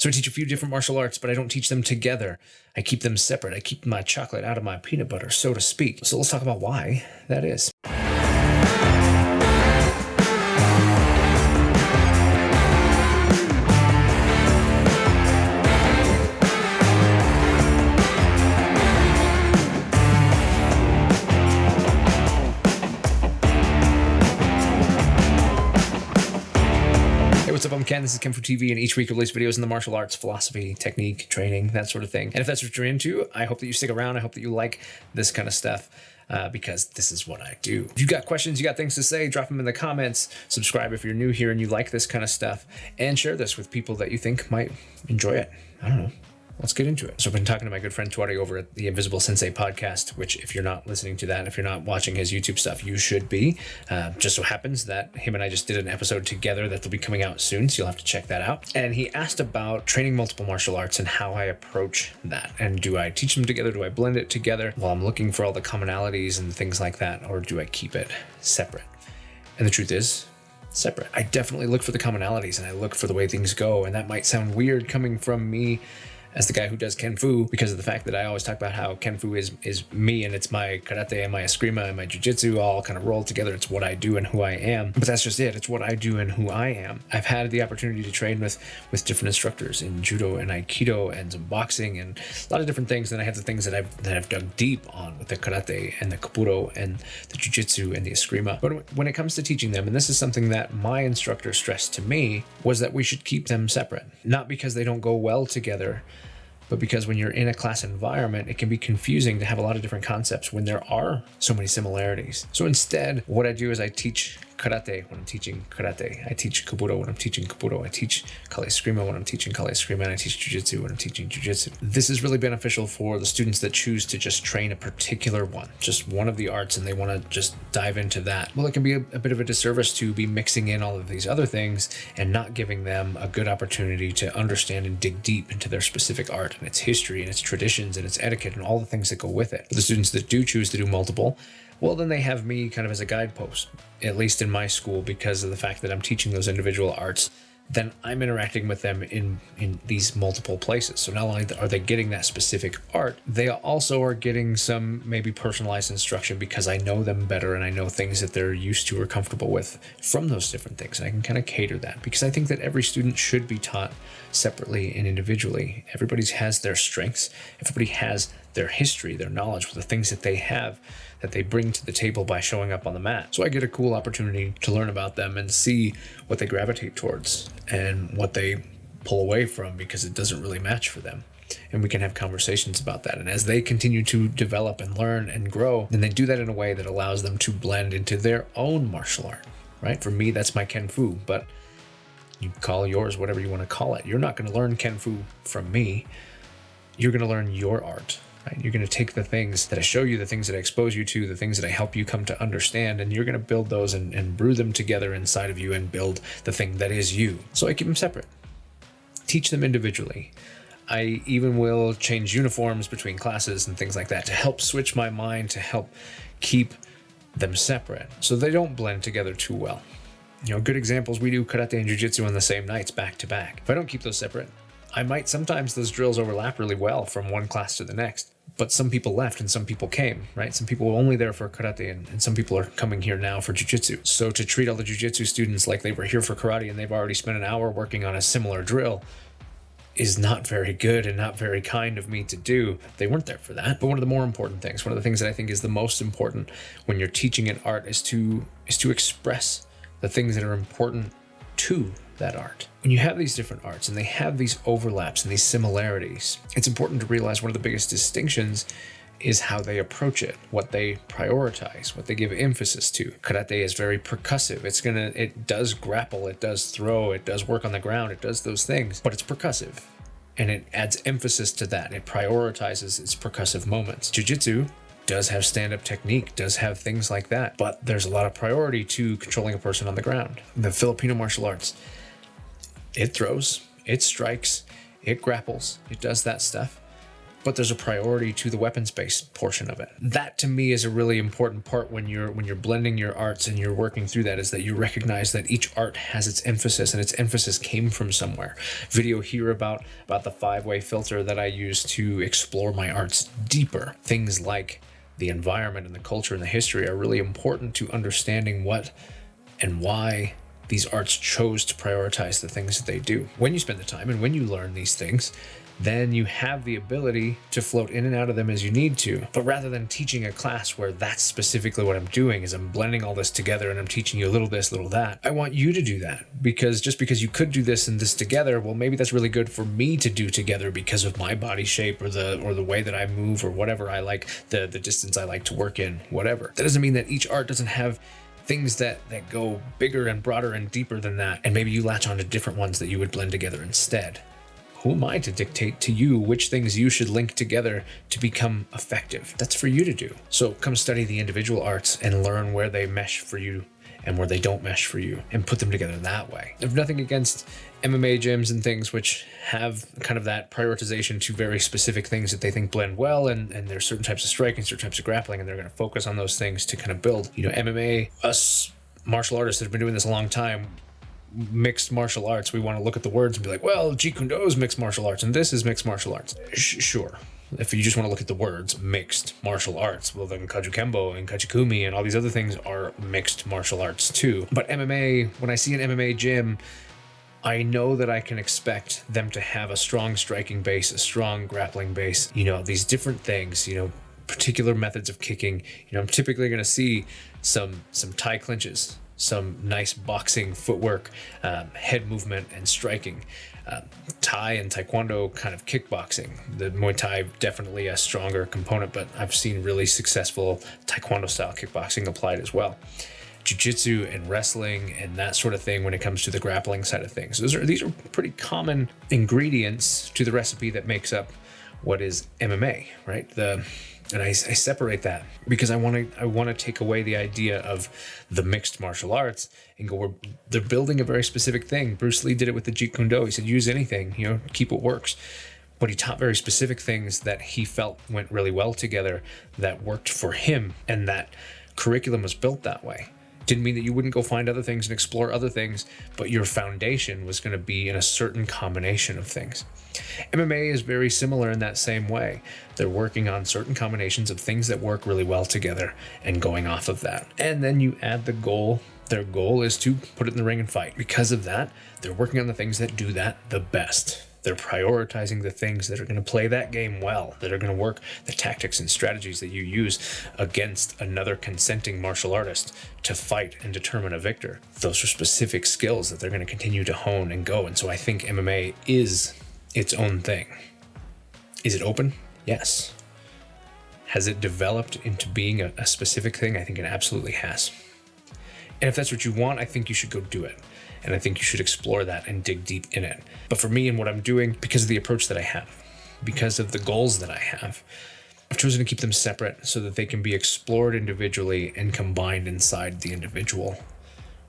So I teach a few different martial arts, but I don't teach them together. I keep them separate. I keep my chocolate out of my peanut butter, so to speak. So let's talk about why that is. What's up? I'm Ken. This is kenfuTV, and each week I release videos in the martial arts, philosophy, technique, training, that sort of thing. And if that's what you're into, I hope that you stick around. I hope that you like this kind of stuff because this is what I do. If you got questions, you got things to say, drop them in the comments. Subscribe if you're new here and you like this kind of stuff, and share this with people that you think might enjoy it. I don't know. Let's get into it. So I've been talking to my good friend Tuari over at the Invisible Sensei podcast, which if you're not listening to that, if you're not watching his YouTube stuff, you should be. Just so happens that him and I just did an episode together that will be coming out soon, so you'll have to check that out. And he asked about training multiple martial arts and how I approach that. And do I teach them together? Do I blend it together while I'm looking for all the commonalities and things like that? Or do I keep it separate? And the truth is, separate. I definitely look for the commonalities and I look for the way things go. And that might sound weird coming from me as the guy who does kenfu, because of the fact that I always talk about how kenfu is me, and it's my karate and my eskrima and my jiu-jitsu all kind of rolled together. It's what I do and who I am. But that's just it. It's what I do and who I am. I've had the opportunity to train with different instructors in judo and aikido and some boxing and a lot of different things. And I have the things that I've dug deep on with the karate and the koburo and the jiu-jitsu and the eskrima. But when it comes to teaching them, and this is something that my instructor stressed to me, was that we should keep them separate. Not because they don't go well together, but because when you're in a class environment, it can be confusing to have a lot of different concepts when there are so many similarities. So instead, what I do is I teach karate when I'm teaching karate. I teach koburo when I'm teaching koburo. I teach kale eskrima when I'm teaching kale eskrima, and I teach jiu-jitsu when I'm teaching jiu-jitsu. This is really beneficial for the students that choose to just train a particular one, just one of the arts, and they want to just dive into that. Well, it can be a bit of a disservice to be mixing in all of these other things and not giving them a good opportunity to understand and dig deep into their specific art and its history and its traditions and its etiquette and all the things that go with it. For the students that do choose to do multiple, well, then they have me kind of as a guidepost, at least in my school, because of the fact that I'm teaching those individual arts. Then I'm interacting with them in these multiple places. So not only are they getting that specific art, they also are getting some maybe personalized instruction because I know them better and I know things that they're used to or comfortable with from those different things. And I can kind of cater that because I think that every student should be taught separately and individually. Everybody has their strengths. Everybody has their history, their knowledge, the things that they have that they bring to the table by showing up on the mat. So I get a cool opportunity to learn about them and see what they gravitate towards and what they pull away from because it doesn't really match for them. And we can have conversations about that. And as they continue to develop and learn and grow, then they do that in a way that allows them to blend into their own martial art, right? For me, that's my kenfu, but you call yours whatever you want to call it. You're not going to learn kenfu from me. You're going to learn your art. Right? You're going to take the things that I show you, the things that I expose you to, the things that I help you come to understand, and you're going to build those and brew them together inside of you and build the thing that is you. So I keep them separate. Teach them individually. I even will change uniforms between classes and things like that to help switch my mind, to help keep them separate so they don't blend together too well. You know, good examples, we do karate and jiu-jitsu on the same nights back to back. If I don't keep those separate, I might sometimes those drills overlap really well from one class to the next. But some people left and some people came, right? Some people were only there for karate and some people are coming here now for jiu-jitsu. So to treat all the jiu-jitsu students like they were here for karate and they've already spent an hour working on a similar drill is not very good and not very kind of me to do. They weren't there for that. But one of the more important things, one of the things that I think is the most important when you're teaching an art is to express the things that are important to that art. When you have these different arts and they have these overlaps and these similarities, it's important to realize one of the biggest distinctions is how they approach it, what they prioritize, what they give emphasis to. Karate is very percussive. It does grapple, it does throw, it does work on the ground, it does those things, but it's percussive. And it adds emphasis to that. It prioritizes its percussive moments. Jiu-jitsu does have stand-up technique, does have things like that, but there's a lot of priority to controlling a person on the ground. The Filipino martial arts, it throws, it strikes, it grapples, it does that stuff, but there's a priority to the weapons-based portion of it. That to me is a really important part when you're blending your arts and you're working through that, is that you recognize that each art has its emphasis, and its emphasis came from somewhere. Video here about the 5-way filter that I use to explore my arts deeper. Things like the environment and the culture and the history are really important to understanding what and why these arts chose to prioritize the things that they do. When you spend the time and when you learn these things, then you have the ability to float in and out of them as you need to. But rather than teaching a class where that's specifically what I'm doing, is I'm blending all this together and I'm teaching you a little this, little that, I want you to do that. Because just because you could do this and this together, well, maybe that's really good for me to do together because of my body shape or the way that I move or whatever I like, the distance I like to work in, whatever. That doesn't mean that each art doesn't have things that go bigger and broader and deeper than that. And maybe you latch on to different ones that you would blend together instead. Who am I to dictate to you which things you should link together to become effective? That's for you to do. So come study the individual arts and learn where they mesh for you and where they don't mesh for you, and put them together that way. I have nothing against MMA gyms and things which have kind of that prioritization to very specific things that they think blend well, and there's certain types of striking, certain types of grappling, and they're going to focus on those things to kind of build. MMA, us martial artists that have been doing this a long time, mixed martial arts, we want to look at the words and be like, well, Jeet Kune Do is mixed martial arts and this is mixed martial arts. Sure. If you just want to look at the words mixed martial arts, well then Kajukembo and Kachikumi and all these other things are mixed martial arts too. But MMA, when I see an MMA gym, I know that I can expect them to have a strong striking base, a strong grappling base, these different things, particular methods of kicking. I'm typically going to see some Thai clinches, some nice boxing footwork, head movement and striking. Thai and Taekwondo kind of kickboxing. The Muay Thai definitely a stronger component, but I've seen really successful Taekwondo style kickboxing applied as well. Jiu-jitsu and wrestling and that sort of thing when it comes to the grappling side of things. These are pretty common ingredients to the recipe that makes up what is MMA, right? And I separate that because I want to take away the idea of the mixed martial arts and go, they're building a very specific thing. Bruce Lee did it with the Jeet Kune Do. He said, use anything, keep what works. But he taught very specific things that he felt went really well together, that worked for him, and that curriculum was built that way. Didn't mean that you wouldn't go find other things and explore other things, but your foundation was going to be in a certain combination of things. MMA is very similar in that same way. They're working on certain combinations of things that work really well together and going off of that. And then you add the goal. Their goal is to put it in the ring and fight. Because of that, they're working on the things that do that the best. They're prioritizing the things that are going to play that game well, that are going to work the tactics and strategies that you use against another consenting martial artist to fight and determine a victor. Those are specific skills that they're going to continue to hone and go. And so I think MMA is its own thing. Is it open? Yes. Has it developed into being a specific thing? I think it absolutely has. And if that's what you want, I think you should go do it. And I think you should explore that and dig deep in it. But for me and what I'm doing, because of the approach that I have, because of the goals that I have, I've chosen to keep them separate so that they can be explored individually and combined inside the individual,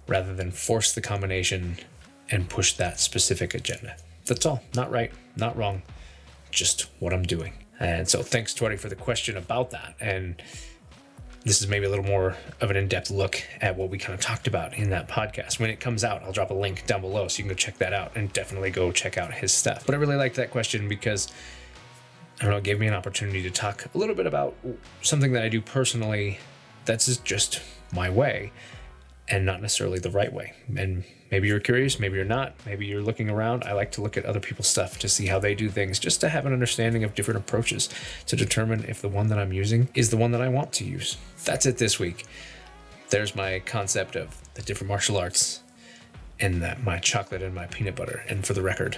rather than force the combination and push that specific agenda. That's all. Not right, not wrong, just what I'm doing. And so thanks, Tori, for the question about that. And this is maybe a little more of an in-depth look at what we kind of talked about in that podcast. When it comes out, I'll drop a link down below so you can go check that out, and definitely go check out his stuff. But I really liked that question because, I don't know, it gave me an opportunity to talk a little bit about something that I do personally that's just my way and not necessarily the right way. And maybe you're curious, maybe you're not, maybe you're looking around. I like to look at other people's stuff to see how they do things, just to have an understanding of different approaches to determine if the one that I'm using is the one that I want to use. That's it this week. There's my concept of the different martial arts and my chocolate and my peanut butter. And for the record,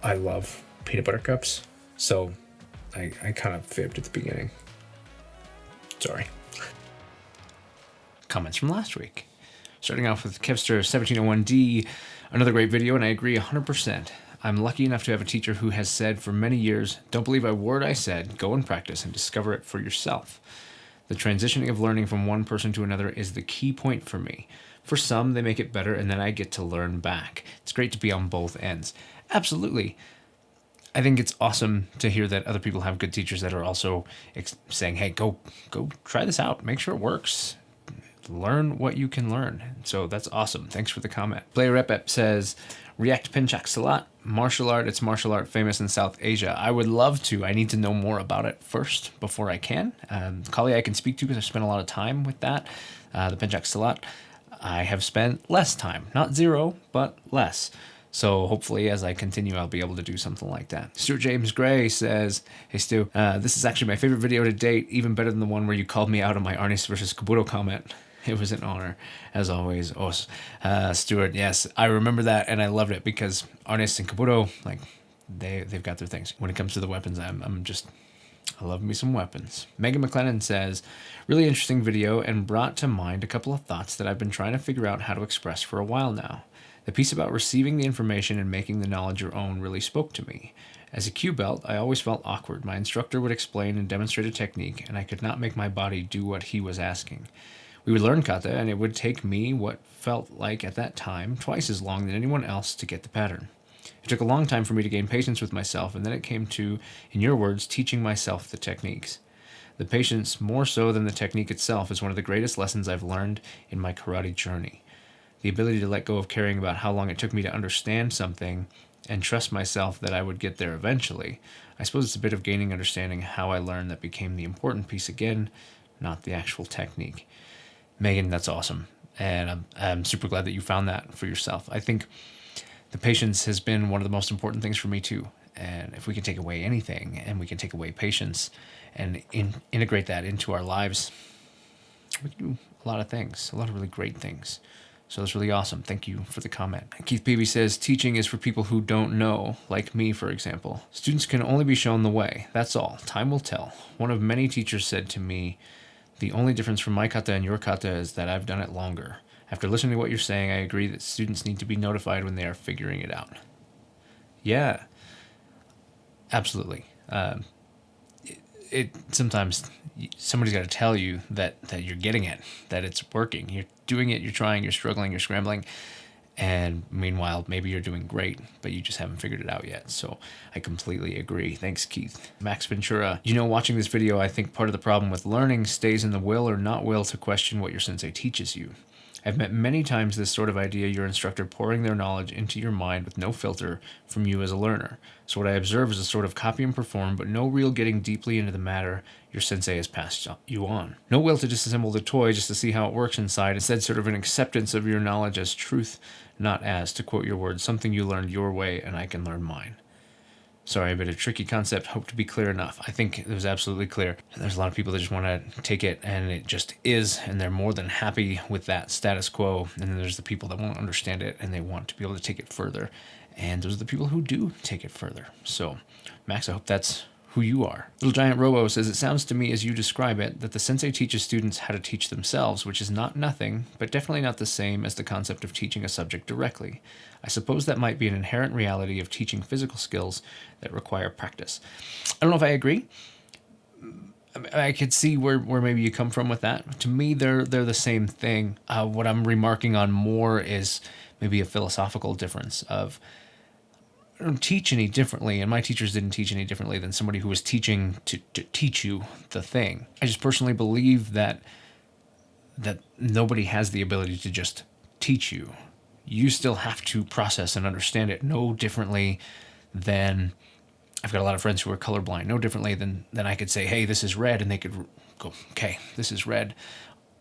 I love peanut butter cups. So I kind of fibbed at the beginning. Sorry. Comments from last week. Starting off with Kevster1701D, another great video, and I agree 100%. I'm lucky enough to have a teacher who has said for many years, don't believe a word I said, go and practice and discover it for yourself. The transitioning of learning from one person to another is the key point for me. For some, they make it better, and then I get to learn back. It's great to be on both ends. Absolutely. I think it's awesome to hear that other people have good teachers that are also saying, hey, go try this out. Make sure it works. Learn what you can learn. So that's awesome. Thanks for the comment. Player Ep says, React Pencak Silat, martial art. It's martial art famous in South Asia. I would love to. I need to know more about it first before I can. Kali I can speak to because I've spent a lot of time with that. The Pencak Silat, I have spent less time. Not zero, but less. So hopefully as I continue, I'll be able to do something like that. Stuart James Gray says, hey Stu, this is actually my favorite video to date, even better than the one where you called me out on my Arnis versus Kabuto comment. It was an honor, as always. Stuart, yes, I remember that, and I loved it because Arnis and Kabuto, like, they've got their things. When it comes to the weapons, I love me some weapons. Megan McLennan says, really interesting video and brought to mind a couple of thoughts that I've been trying to figure out how to express for a while now. The piece about receiving the information and making the knowledge your own really spoke to me. As a Q belt, I always felt awkward. My instructor would explain and demonstrate a technique, and I could not make my body do what he was asking. We would learn kata, and it would take me what felt like at that time twice as long than anyone else to get the pattern. It took a long time for me to gain patience with myself, and then it came to, in your words, teaching myself the techniques. The patience, more so than the technique itself, is one of the greatest lessons I've learned in my karate journey. The ability to let go of caring about how long it took me to understand something and trust myself that I would get there eventually. I suppose it's a bit of gaining understanding how I learned that became the important piece again, not the actual technique. Megan, that's awesome. And I'm super glad that you found that for yourself. I think the patience has been one of the most important things for me too. And if we can take away anything and we can take away patience and integrate that into our lives, we can do a lot of things, a lot of really great things. So that's really awesome. Thank you for the comment. Keith Peavy says, teaching is for people who don't know, like me, for example. Students can only be shown the way. That's all. Time will tell. One of many teachers said to me, the only difference from my kata and your kata is that I've done it longer. After listening to what you're saying, I agree that students need to be notified when they are figuring it out. Yeah, absolutely. Sometimes somebody's got to tell you that you're getting it, that it's working. You're doing it, you're trying, you're struggling, you're scrambling. And meanwhile, maybe you're doing great, but you just haven't figured it out yet. So I completely agree. Thanks, Keith. Max Ventura, watching this video, I think part of the problem with learning stays in the will or not will to question what your sensei teaches you. I've met many times this sort of idea, your instructor pouring their knowledge into your mind with no filter from you as a learner. So what I observe is a sort of copy and perform, but no real getting deeply into the matter your sensei has passed you on. No will to disassemble the toy just to see how it works inside. Instead, sort of an acceptance of your knowledge as truth, not as, to quote your words, something you learned your way and I can learn mine. Sorry, a bit of a tricky concept. Hope to be clear enough. I think it was absolutely clear. There's a lot of people that just want to take it and it just is, and they're more than happy with that status quo. And then there's the people that won't understand it and they want to be able to take it further. And those are the people who do take it further. So, Max, I hope that's who you are. Little Giant Robo says, it sounds to me as you describe it that the sensei teaches students how to teach themselves, which is not nothing, but definitely not the same as the concept of teaching a subject directly. I suppose that might be an inherent reality of teaching physical skills that require practice. I don't know if I agree. I could see where maybe you come from with that. To me, they're the same thing. What I'm remarking on more is maybe a philosophical difference of, I don't teach any differently, and my teachers didn't teach any differently than somebody who was teaching to teach you the thing. I just personally believe that nobody has the ability to just teach you. You still have to process and understand it no differently than, I've got a lot of friends who are colorblind, no differently than I could say, hey, this is red, and they could go, okay, this is red.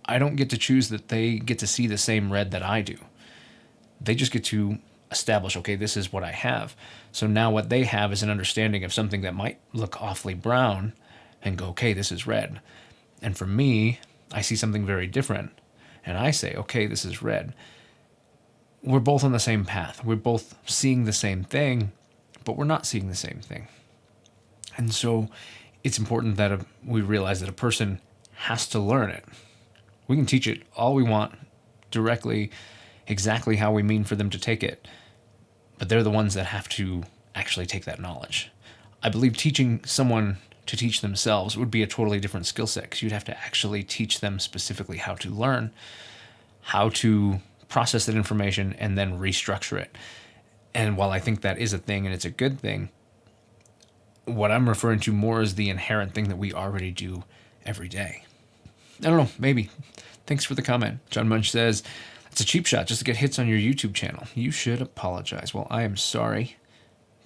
I don't get to choose that they get to see the same red that I do. They just get to establish, okay, this is what I have. So now what they have is an understanding of something that might look awfully brown and go, okay, this is red. And for me, I see something very different and I say, okay, this is red. We're both on the same path. We're both seeing the same thing, but we're not seeing the same thing. And so it's important that we realize that a person has to learn it. We can teach it all we want directly, exactly how we mean for them to take it. But they're the ones that have to actually take that knowledge. I believe teaching someone to teach themselves would be a totally different skill set, because you'd have to actually teach them specifically how to learn, how to process that information, and then restructure it. And while I think that is a thing and it's a good thing, what I'm referring to more is the inherent thing that we already do every day. I don't know, maybe. Thanks for the comment. John Munch says, it's a cheap shot just to get hits on your YouTube channel. You should apologize. Well, I am sorry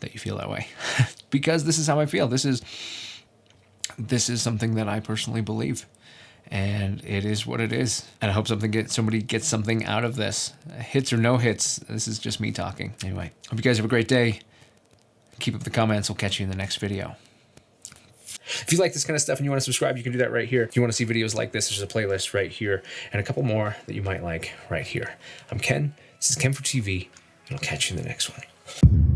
that you feel that way because this is how I feel. This is something that I personally believe, and it is what it is. And I hope somebody gets something out of this. Hits or no hits, this is just me talking. Anyway, hope you guys have a great day. Keep up the comments. We'll catch you in the next video. If you like this kind of stuff and you want to subscribe, you can do that right here. If you want to see videos like this, there's a playlist right here and a couple more that you might like right here. I'm Ken. This is Ken for TV, and I'll catch you in the next one.